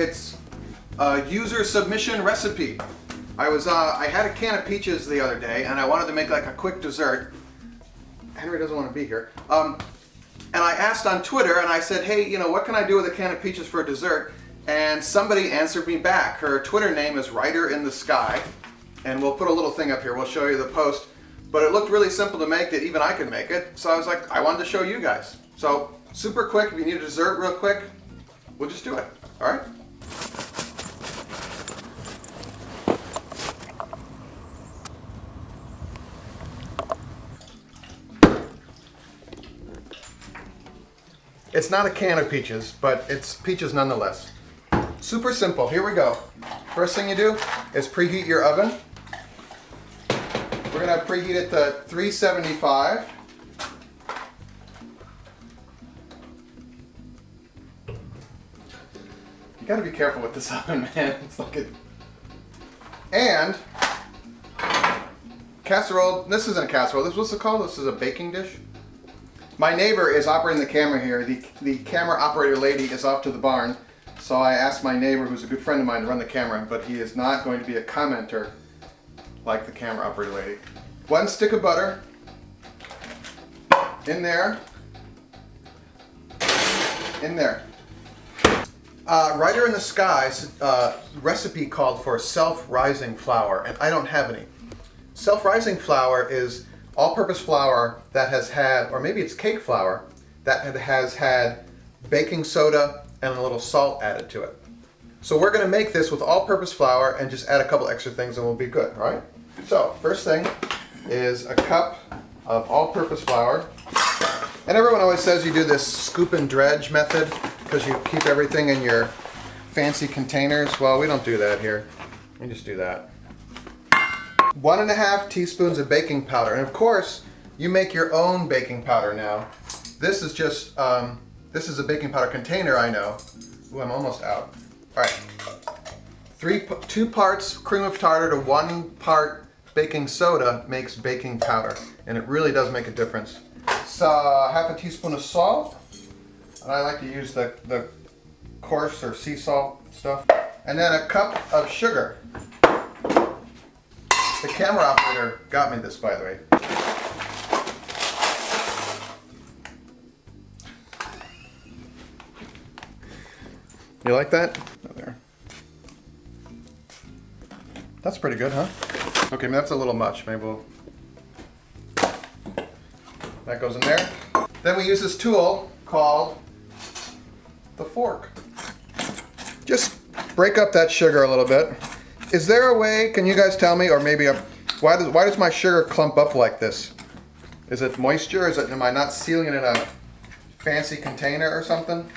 it's a user submission recipe. I had a can of peaches the other day, and I wanted to make like a quick dessert. Henry doesn't want to be here. And I asked on Twitter, and I said, hey, you know, what can I do with a can of peaches for a dessert? And somebody answered me back. Her Twitter name is Writer in the Sky, and we'll put a little thing up here. We'll show you the post. But it looked really simple to make that even I could make it. So I was like, I wanted to show you guys. So super quick. If you need a dessert real quick, we'll just do it. All right? It's not a can of peaches, but it's peaches nonetheless. Super simple. Here we go. First thing you do is preheat your oven. We're going to preheat it to 375. You got to be careful with this oven, man. It's like it. And casserole. This isn't a casserole. What's it called? This is a baking dish. My neighbor is operating the camera here. The camera operator lady is off to the barn. So I asked my neighbor, who's a good friend of mine, to run the camera, but he is not going to be a commenter like the camera operator lady. 1 stick of butter in there. In there. Writer in the Sky's recipe called for self-rising flour, and I don't have any. Self-rising flour is all-purpose flour that has had, or maybe it's cake flour, that has had baking soda and a little salt added to it. So we're going to make this with all-purpose flour and just add a couple extra things and we'll be good, all right? So first thing is a cup of all-purpose flour. And everyone always says you do this scoop and dredge method because you keep everything in your fancy containers. Well, we don't do that here. We just do that. 1.5 teaspoons of baking powder. And of course, you make your own baking powder now. This is just, this is a baking powder container, I know. Ooh, I'm almost out. All right. 2 parts cream of tartar to 1 part baking soda makes baking powder. And it really does make a difference. It's 1/2 teaspoon of salt. And I like to use the coarse or sea salt stuff. And then a cup of sugar. The camera operator got me this, by the way. You like that? Oh, there. That's pretty good, huh? Okay, that's a little much. Maybe we'll... That goes in there. Then we use this tool called the fork. Just break up that sugar a little bit. Is there a way, can you guys tell me, or maybe why does my sugar clump up like this? Is it moisture? Am I not sealing it in a fancy container or something?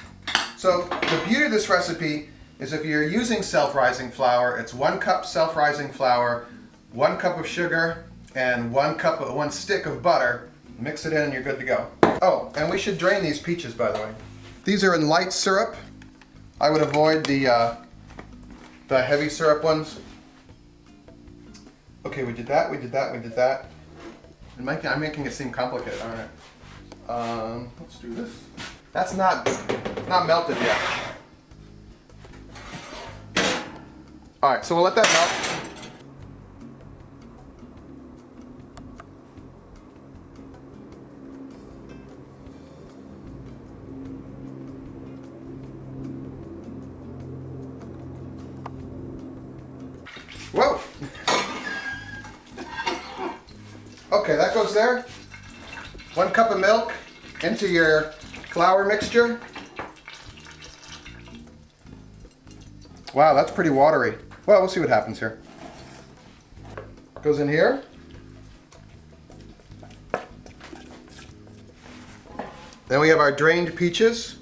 So the beauty of this recipe is if you're using self-rising flour, it's 1 cup self-rising flour, 1 cup of sugar, and 1 stick of butter. Mix it in and you're good to go. Oh, and we should drain these peaches, by the way. These are in light syrup. I would avoid the heavy syrup ones. Okay, we did that, we did that, we did that. I'm making it seem complicated, all right. Let's do this. That's not melted yet. All right, so we'll let that melt. Whoa! Okay, that goes there. 1 cup of milk into your flour mixture. Wow, that's pretty watery. Well, we'll see what happens here. Goes in here. Then we have our drained peaches.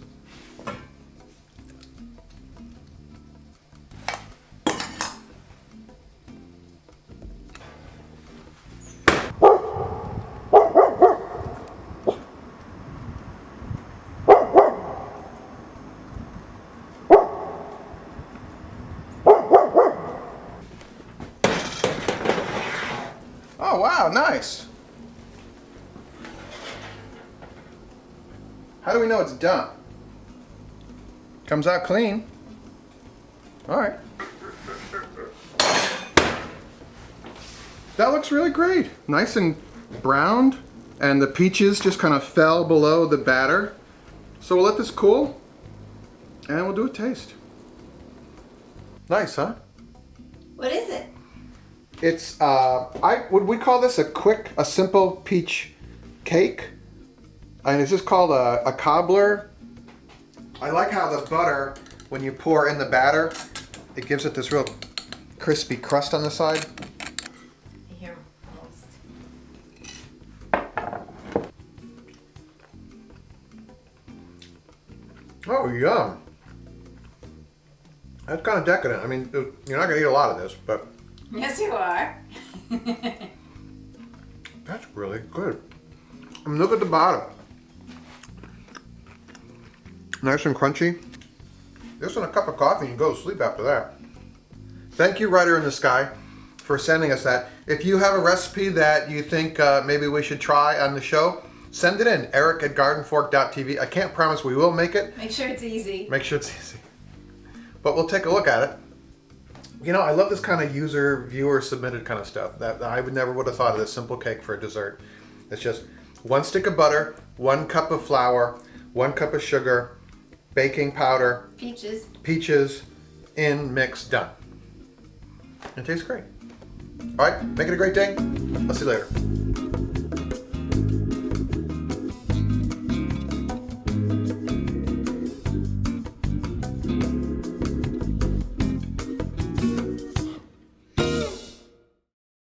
Oh wow, nice. How do we know it's done? Comes out clean. All right. That looks really great. Nice and browned, and the peaches just kind of fell below the batter. So we'll let this cool, and we'll do a taste. Nice, huh? What is it? It's, would we call this a simple peach cake? And it's just called a cobbler. I like how the butter, when you pour in the batter, it gives it this real crispy crust on the side. Here, almost. Oh, yum. That's kind of decadent. I mean, you're not going to eat a lot of this, but Yes, you are. that's really good. I mean, look at the bottom. Nice and crunchy. This and a cup of coffee, you can go to sleep after that. Thank you, Writer in the Sky, for sending us that. If you have a recipe that you think maybe we should try on the show, send it in. Eric@GardenFork.tv. I can't promise we will make it. Make sure it's easy. Make sure it's easy. But we'll take a look at it. You know, I love this kind of viewer submitted kind of stuff. That I would have thought of this simple cake for a dessert. It's just 1 stick of butter, 1 cup of flour, 1 cup of sugar, baking powder, peaches, in, mix, done. It tastes great. All right, make it a great day. I'll see you later.